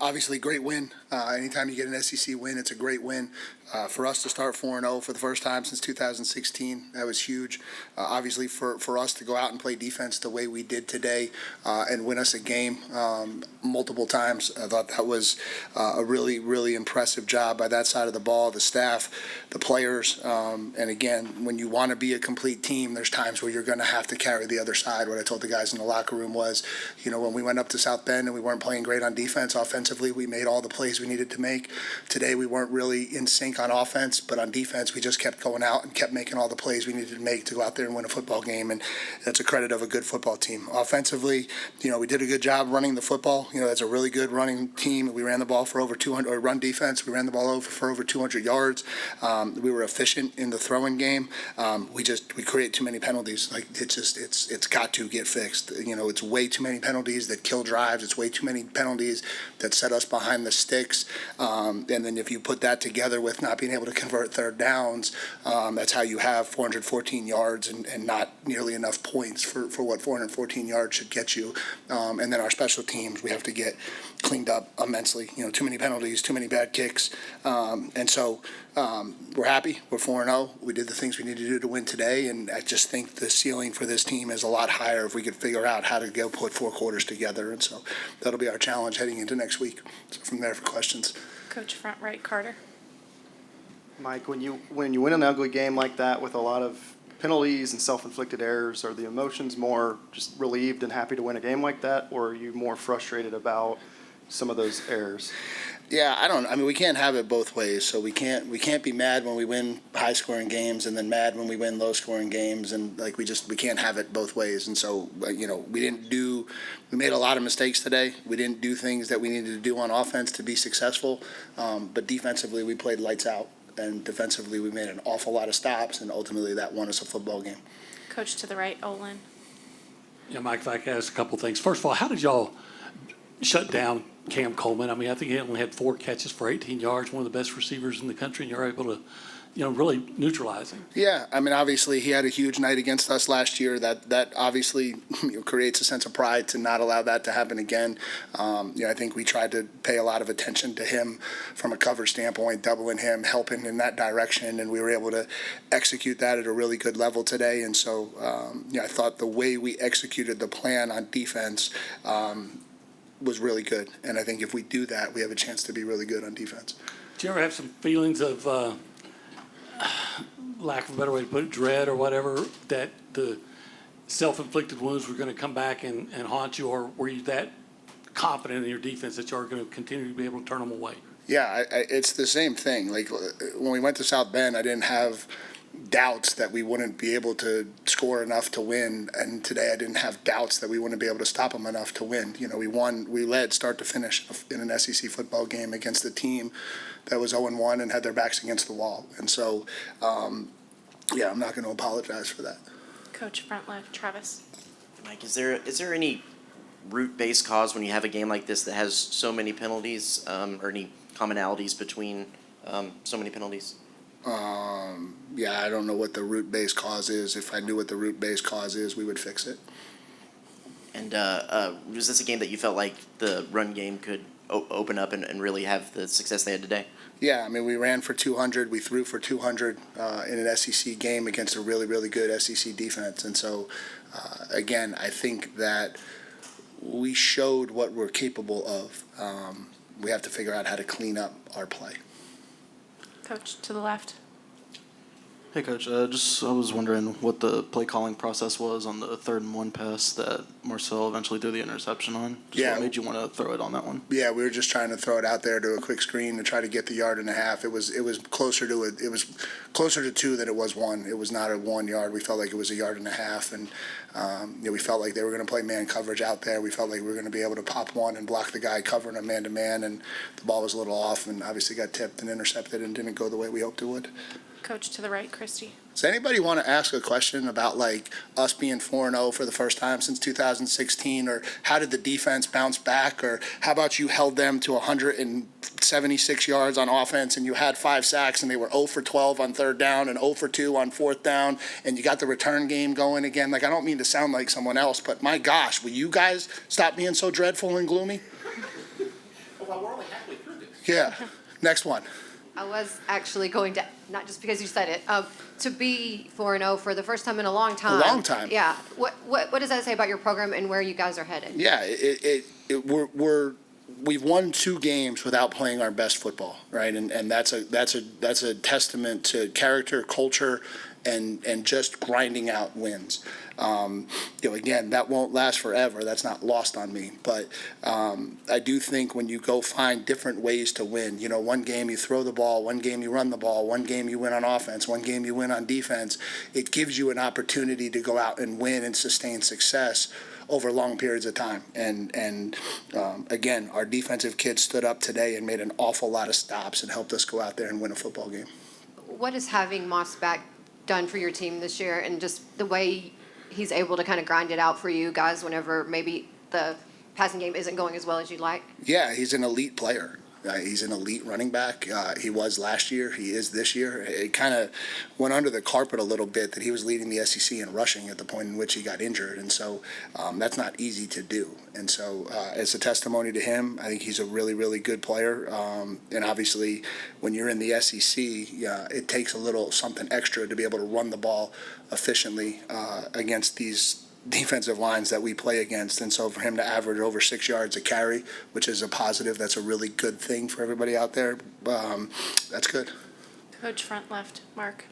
Obviously, great win. Anytime you get an SEC win, it's a great win. For us to start 4-0 for the first time since 2016, that was huge. Obviously, for us to go out and play defense the way we did today and win us a game multiple times, I thought that was a really, really impressive job by that side of the ball, the staff, the players. And again, when you want to be a complete team, there's times where you're going to have to carry the other side. What I told the guys in the locker room was, when we went up to South Bend and we weren't playing great on defense, offensively, we made all the plays we needed to make. Today, we weren't really in sync on offense, but on defense, we just kept going out and kept making all the plays we needed to make to go out there and win a football game, and that's a credit of a good football team. Offensively, we did a good job running the football. That's a really good running team. We ran the ball for over 200, or run defense. We ran the ball over for over 200 yards. We were efficient in the throwing game. We create too many penalties. It's got to get fixed. It's way too many penalties that kill drives. It's way too many penalties that set us behind the sticks. And then if you put that together with not being able to convert third downs, that's how you have 414 yards and not nearly enough points for what 414 yards should get you. And then our special teams, we have to get cleaned up immensely. Too many penalties, too many bad kicks. And so we're happy. We're 4-0. We did the things we needed to do to win today, and I just think the ceiling for this team is a lot higher if we could figure out how to go put four quarters together. And so that'll be our challenge heading into next week. So from there for questions. Coach front right, Carter. Mike, when you win an ugly game like that with a lot of penalties and self-inflicted errors, are the emotions more just relieved and happy to win a game like that, or are you more frustrated about some of those errors? Yeah, we can't have it both ways. So we can't be mad when we win high-scoring games and then mad when we win low-scoring games, and we can't have it both ways. And so we made a lot of mistakes today. We didn't do things that we needed to do on offense to be successful, but defensively we played lights out, and defensively we made an awful lot of stops, and ultimately that won us a football game. Coach to the right, Olin. Yeah, Mike, if I could ask a couple things. First of all, how did y'all shut down Cam Coleman? I think he only had 4 catches for 18 yards, one of the best receivers in the country, and you're able to, really neutralize him. Yeah, obviously he had a huge night against us last year. That obviously creates a sense of pride to not allow that to happen again. I think we tried to pay a lot of attention to him from a cover standpoint, doubling him, helping in that direction, and we were able to execute that at a really good level today. And so, I thought the way we executed the plan on defense was really good, and I think if we do that, we have a chance to be really good on defense. Do you ever have some feelings of lack of a better way to put it, dread or whatever, that the self-inflicted wounds were going to come back and haunt you, or were you that confident in your defense that you are going to continue to be able to turn them away? Yeah, it's the same thing. When we went to South Bend, I didn't have doubts that we wouldn't be able to score enough to win, and today I didn't have doubts that we wouldn't be able to stop them enough to win. We led start to finish in an SEC football game against a team that was 0-1 and had their backs against the wall, and so I'm not going to apologize for that. Coach front left, Travis. Mike, is there any root-based cause when you have a game like this that has so many penalties, or any commonalities between so many penalties? I don't know what the root-based cause is. If I knew what the root-based cause is, we would fix it. And was this a game that you felt like the run game could open up and really have the success they had today? Yeah, we ran for 200. We threw for 200 in an SEC game against a really, really good SEC defense. And so, again, I think that we showed what we're capable of. We have to figure out how to clean up our play. Coach to the left. Hey, Coach. I was wondering what the play calling process was on the 3rd-and-1 pass that Marcel eventually threw the interception on. What made you want to throw it on that one? Yeah, we were just trying to throw it out there to a quick screen to try to get the 1.5 yards. It was closer to 2 than it was 1. It was not a 1 yard. We felt like it was 1.5 yards, and we felt like they were going to play man coverage out there. We felt like we were going to be able to pop one and block the guy covering him man to man, and the ball was a little off and obviously got tipped and intercepted and didn't go the way we hoped it would. Coach to the right, Christy. Does anybody want to ask a question about us being 4-0 for the first time since 2016, or how did the defense bounce back, or how about you held them to 176 yards on offense and you had 5 sacks and they were 0 for 12 on 3rd down and 0 for 2 on 4th down and you got the return game going again? I don't mean to sound like someone else, but my gosh, will you guys stop being so dreadful and gloomy? Well, we're only halfway through this. Yeah. Next one. I was actually going to, not just because you said it, to be 4-0 for the first time in a long time. A long time. Yeah. What does that say about your program and where you guys are headed? Yeah, we've won 2 games without playing our best football, right? And that's a testament to character, culture, and just grinding out wins. Again, that won't last forever. That's not lost on me. But I do think when you go find different ways to win, one game you throw the ball, one game you run the ball, one game you win on offense, one game you win on defense, it gives you an opportunity to go out and win and sustain success over long periods of time. And again, our defensive kids stood up today and made an awful lot of stops and helped us go out there and win a football game. What is having Moss back done for your team this year, and just the way he's able to kind of grind it out for you guys whenever maybe the passing game isn't going as well as you'd like? Yeah, he's an elite player. He's an elite running back. He was last year. He is this year. It kind of went under the carpet a little bit that he was leading the SEC in rushing at the point in which he got injured. And so that's not easy to do. And so it's a testimony to him. I think he's a really, really good player. And obviously, when you're in the SEC, it takes a little something extra to be able to run the ball efficiently against these defensive lines that we play against. And so for him to average over 6 yards a carry, which is a positive, that's a really good thing for everybody out there. That's good. Coach front left, Mark.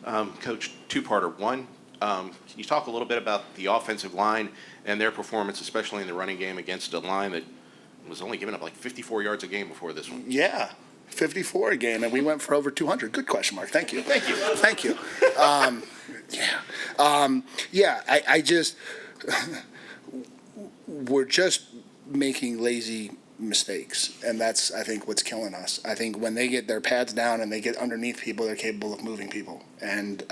Coach, two-parter. One, can you talk a little bit about the offensive line and their performance, especially in the running game against a line that was only giving up like 54 yards a game before this one? Yeah. 54 a game, and we went for over 200. Good question, Mark. Thank you. Thank you. Thank you. I just we're just making lazy mistakes, and that's, I think, what's killing us. I think when they get their pads down and they get underneath people, they're capable of moving people. And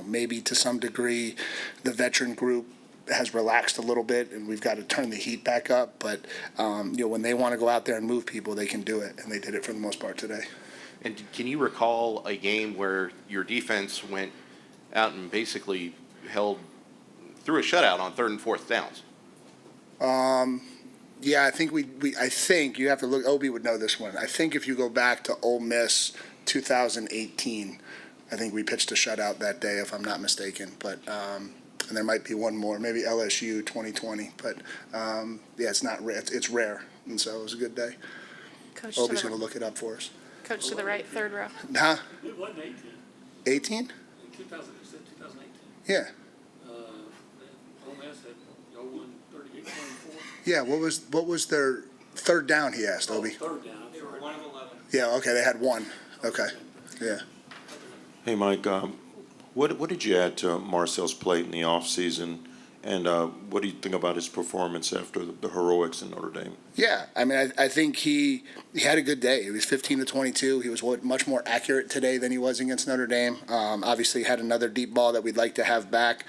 maybe to some degree, the veteran group has relaxed a little bit, and we've got to turn the heat back up. But when they want to go out there and move people, they can do it, and they did it for the most part today. And can you recall a game where your defense went out and basically threw a shutout on 3rd and 4th downs? Yeah, I think I think you have to look. Obi would know this one. I think if you go back to Ole Miss 2018, I think we pitched a shutout that day, if I'm not mistaken. But and there might be one more, maybe LSU 2020. But it's not rare. It's rare, and so it was a good day. Coach Obi's to going the to look it up for us. Coach to the right, 3rd row. Huh? It wasn't 18. 18? 2000, you said 2018. Yeah. Ole Miss had, y'all won 38-24. Yeah. What was their third down? He asked Obi. Third down. They were 1 of 11. Yeah. Okay. They had one. Okay. Yeah. Hey, Mike, what did you add to Marcel's plate in the offseason, and what do you think about his performance after the heroics in Notre Dame? Yeah, I mean, I think he had a good day. He was 15 to 22. He was much more accurate today than he was against Notre Dame. Obviously, had another deep ball that we'd like to have back.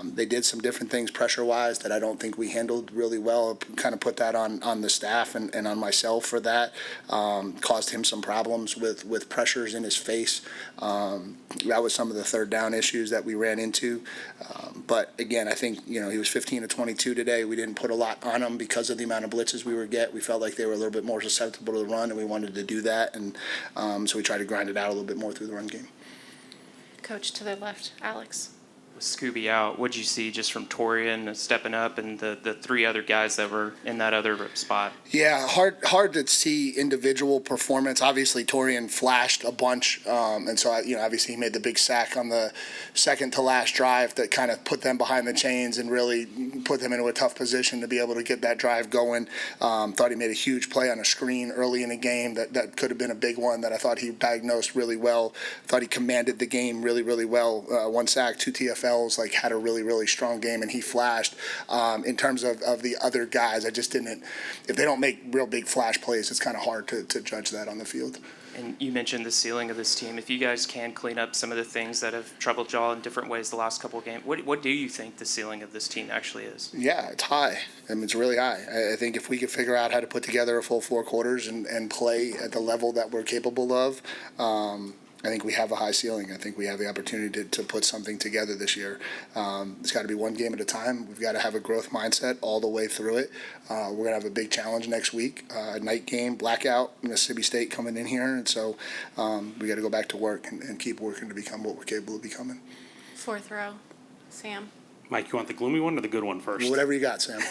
They did some different things pressure-wise that I don't think we handled really well. Kind of put that on the staff and on myself for that. Caused him some problems with pressures in his face. That was some of the third down issues that we ran into. But again, I think he was 15 to 22 today. We didn't put a lot on him because of the amount of blitzes we we felt like they were a little bit more susceptible to the run, and we wanted to do that, and so we tried to grind it out a little bit more through the run game. Coach to the left, Alex. With Scooby out, what'd you see just from Torian stepping up and the 3 other guys that were in that other spot? Yeah, hard to see individual performance. Obviously, Torian flashed a bunch, and so obviously he made the big sack on the second to last drive that kind of put them behind the chains and really put them into a tough position to be able to get that drive going. Thought he made a huge play on a screen early in the game that could have been a big one that I thought he diagnosed really well. Thought he commanded the game really, really well. 1 sack, 2 TFLs, had a really, really strong game, and he flashed. In terms of the other guys, I just didn't. If they don't make real big flash plays, it's kind of hard to judge that on the field. And you mentioned the ceiling of this team. If you guys can clean up some of the things that have troubled y'all in different ways the last couple of games, what do you think the ceiling of this team actually is? Yeah, it's high. I mean, it's really high. I think if we could figure out how to put together a full 4 quarters and play at the level that we're capable of, I think we have a high ceiling. I think we have the opportunity to put something together this year. It's got to be one game at a time. We've got to have a growth mindset all the way through it. We're going to have a big challenge next week, a night game, blackout, Mississippi State coming in here. And so we got to go back to work and keep working to become what we're capable of becoming. Fourth row, Sam. Mike, you want the gloomy one or the good one first? Whatever you got, Sam.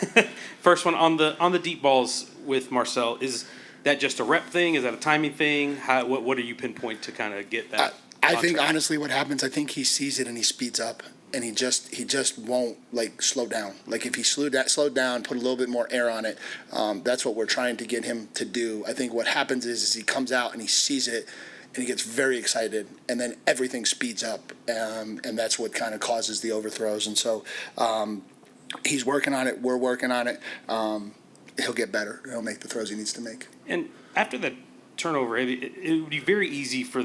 First one on the deep balls with Marcel. Is that just a rep thing? Is that a timing thing? What do you pinpoint to kind of get that? I think contract? honestly, what happens, I think he sees it and he speeds up, and he just won't like slow down. Like if he slowed down, put a little bit more air on it, that's what we're trying to get him to do. I think what happens is he comes out and he sees it, and he gets very excited, and then everything speeds up, and that's what kind of causes the overthrows. And so he's working on it. We're working on it. He'll get better. He'll make the throws he needs to make. And after that turnover, it would be very easy for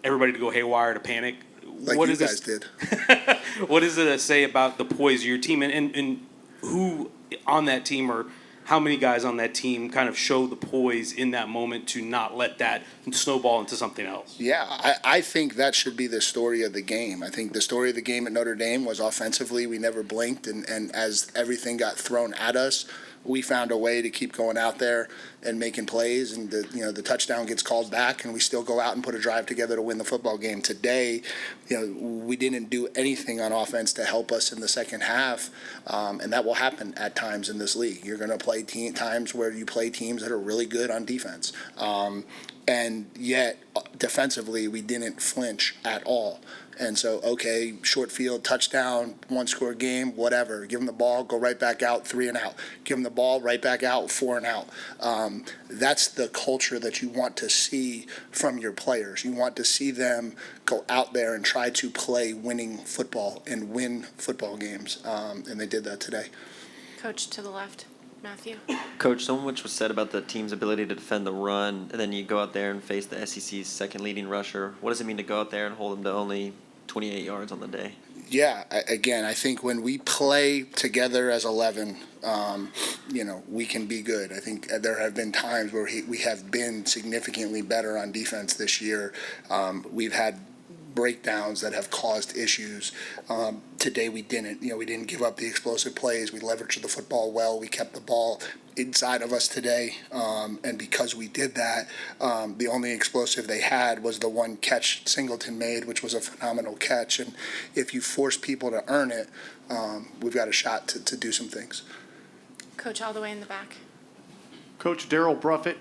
everybody to go haywire, to panic. Like What you is guys this? did. What does it say about the poise of your team, and who on that team, or how many guys on that team kind of show the poise in that moment to not let that snowball into something else? Yeah, I think that should be the story of the game. I think the story of the game at Notre Dame was offensively, we never blinked, and as everything got thrown at us, we found a way to keep going out there and making plays, and the touchdown gets called back, and we still go out and put a drive together to win the football game. Today, we didn't do anything on offense to help us in the second half, and that will happen at times in this league. You're going to play times where you play teams that are really good on defense, and yet defensively we didn't flinch at all. And so, okay, short field, touchdown, one-score game, whatever. Give them the ball, go right back out, 3 and out. Give them the ball, right back out, 4 and out. That's the culture that you want to see from your players. You want to see them go out there and try to play winning football and win football games, and they did that today. Coach to the left, Matthew. Coach, so much was said about the team's ability to defend the run, and then you go out there and face the SEC's second leading rusher. What does it mean to go out there and hold them to only 28 yards on the day? Yeah, again, I think when we play together as 11, we can be good. I think there have been times where we have been significantly better on defense this year. We've had breakdowns that have caused issues. Today we didn't. We didn't give up the explosive plays. We leveraged the football well. We kept the ball inside of us today, and because we did that, the only explosive they had was the one catch Singleton made, which was a phenomenal catch. And if you force people to earn it, we've got a shot to do some things. Coach all the way in the back. Coach Darryl Bruffett.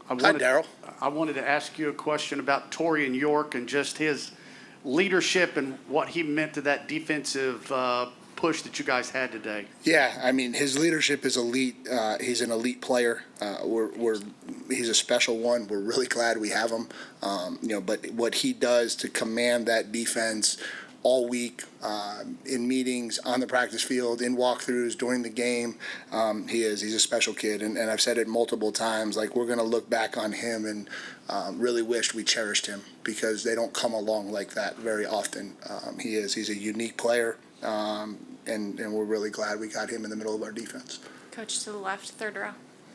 Hi, Darryl. I wanted to ask you a question about Torian York and just his leadership and what he meant to that defensive push that you guys had today. Yeah, I mean, his leadership is elite. He's an elite player. He's a special one. We're really glad we have him. But what he does to command that defense all week, in meetings, on the practice field, in walkthroughs, during the game, he's a special kid. And I've said it multiple times, like, we're going to look back on him and really wished we cherished him, because they don't come along like that very often. He's a unique player, and we're really glad we got him in the middle of our defense. Coach to the left, third row.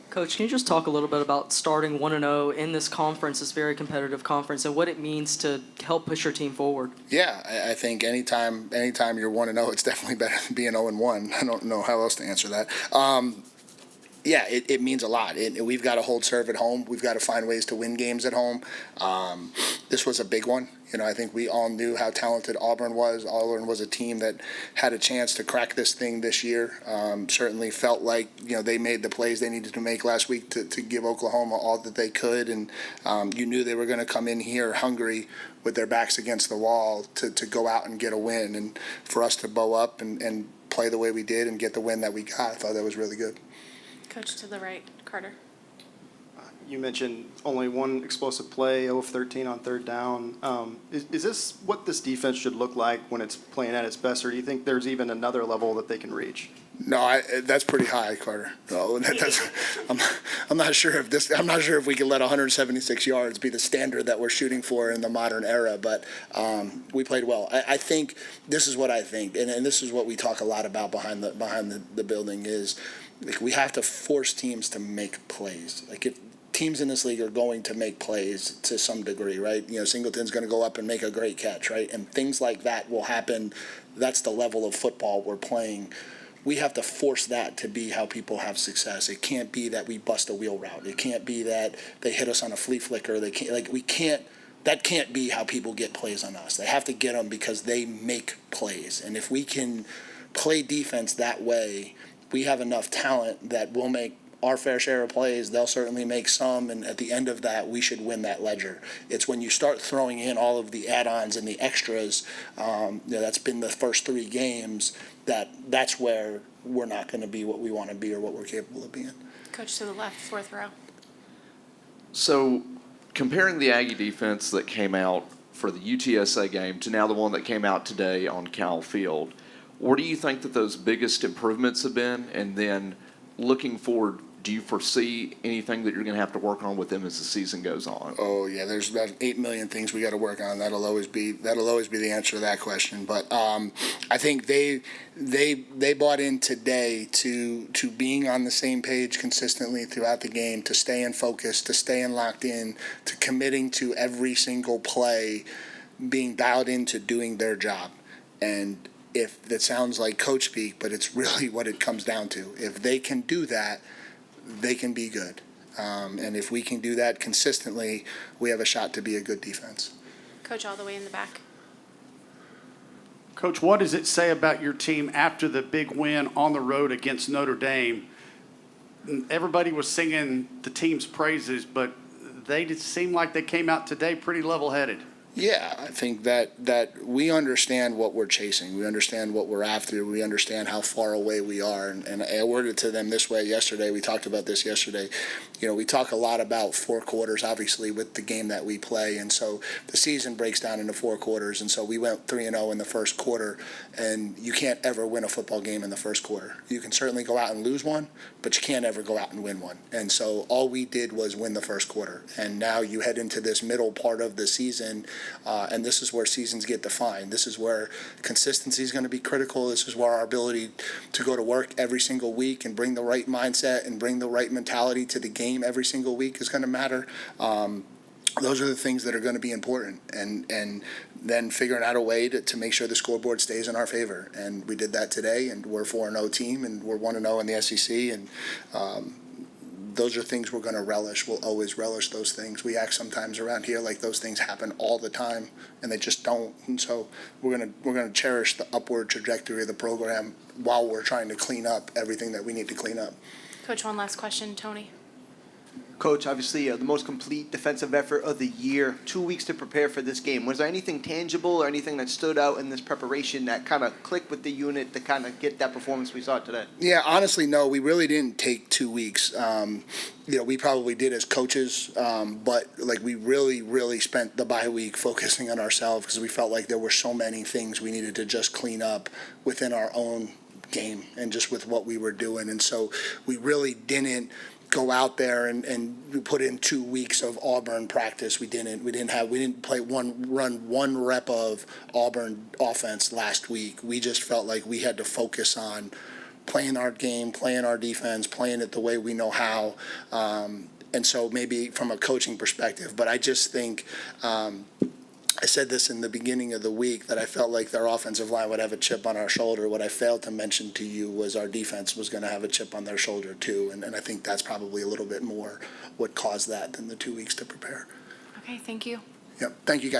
Coach, can you just talk a little bit about starting 1-0 in this conference, this very competitive conference, and what it means to help push your team forward? Yeah, I think anytime you're 1-0, it's definitely better than being 0-1. I don't know how else to answer that. Yeah, it means a lot. We've got to hold serve at home. We've got to find ways to win games at home. This was a big one. I think we all knew how talented Auburn was. Auburn was a team that had a chance to crack this thing this year. Certainly felt like they made the plays they needed to make last week to give Oklahoma all that they could, and you knew they were going to come in here hungry with their backs against the wall to go out and get a win. And for us to bow up and play the way we did and get the win that we got, I thought that was really good. Coach to the right, Carter. You mentioned only one explosive play, 0 of 13 on third down. Is this what this defense should look like when it's playing at its best, or do you think there's even another level that they can reach? No, that's pretty high, Carter. No, I'm not sure if we can let 176 yards be the standard that we're shooting for in the modern era. But we played well. I think this is what I think, and this is what we talk a lot about behind the building is, like we have to force teams to make plays. Like if teams in this league are going to make plays to some degree, right? You know, Singleton's going to go up and make a great catch, right? And things like that will happen. That's the level of football we're playing. We have to force that to be how people have success. It can't be that we bust a wheel route. It can't be that they hit us on a flea flicker. They can't, like, we can't, that can't be how people get plays on us. They have to get them because they make plays. And if we can play defense that way, we have enough talent that we'll make our fair share of plays. They'll certainly make some, and at the end of that, we should win that ledger. It's when you start throwing in all of the add-ons and the extras, that's been the first 3 games, that's where we're not going to be what we want to be or what we're capable of being. Coach to the left, 4th row. So comparing the Aggie defense that came out for the UTSA game to now the one that came out today on Cal Field, where do you think that those biggest improvements have been? And then looking forward, do you foresee anything that you're going to have to work on with them as the season goes on? Oh yeah, there's about 8 million things we got to work on. That'll always be the answer to that question. But I think they bought in today to being on the same page consistently throughout the game, to staying focused, to staying locked in, to committing to every single play, being dialed into doing their job. And if that sounds like coach speak, but it's really what it comes down to. If they can do that, they can be good. And if we can do that consistently, we have a shot to be a good defense. Coach all the way in the back. Coach, what does it say about your team after the big win on the road against Notre Dame? Everybody was singing the team's praises, but they did seem like they came out today pretty level-headed. Yeah, I think that we understand what we're chasing. We understand what we're after. We understand how far away we are. And I worded to them this way yesterday. We talked about this yesterday. You know, we talk a lot about 4 quarters, obviously, with the game that we play. And so the season breaks down into 4 quarters. And so we went 3-0 in the first quarter. And you can't ever win a football game in the first quarter. You can certainly go out and lose one, but you can't ever go out and win one. And so all we did was win the first quarter. And now you head into this middle part of the season. And this is where seasons get defined. This is where consistency is going to be critical. This is where our ability to go to work every single week and bring the right mindset and bring the right mentality to the game every single week is going to matter. Those are the things that are going to be important. And then figuring out a way to make sure the scoreboard stays in our favor. And we did that today, and we're a 4-0 team, and we're 1-0 in the SEC. And those are things we're going to relish. We'll always relish those things. We act sometimes around here like those things happen all the time, and they just don't. And so we're going to cherish the upward trajectory of the program while we're trying to clean up everything that we need to clean up. Coach, one last question, Tony. Coach, obviously the most complete defensive effort of the year, 2 weeks to prepare for this game. Was there anything tangible or anything that stood out in this preparation that kind of clicked with the unit to kind of get that performance we saw today? Yeah, honestly, no, we really didn't take 2 weeks. We probably did as coaches, but like we really spent the bye week focusing on ourselves because we felt like there were so many things we needed to just clean up within our own game and just with what we were doing. And so we really didn't go out there and we put in 2 weeks of Auburn practice. We didn't run one rep of Auburn offense last week. We just felt like we had to focus on playing our game, playing our defense, playing it the way we know how. And so maybe from a coaching perspective, but I just think I said this in the beginning of the week that I felt like their offensive line would have a chip on our shoulder. What I failed to mention to you was our defense was going to have a chip on their shoulder too. And I think that's probably a little bit more what caused that than the 2 weeks to prepare. Okay, thank you. Yep. Thank you, guys.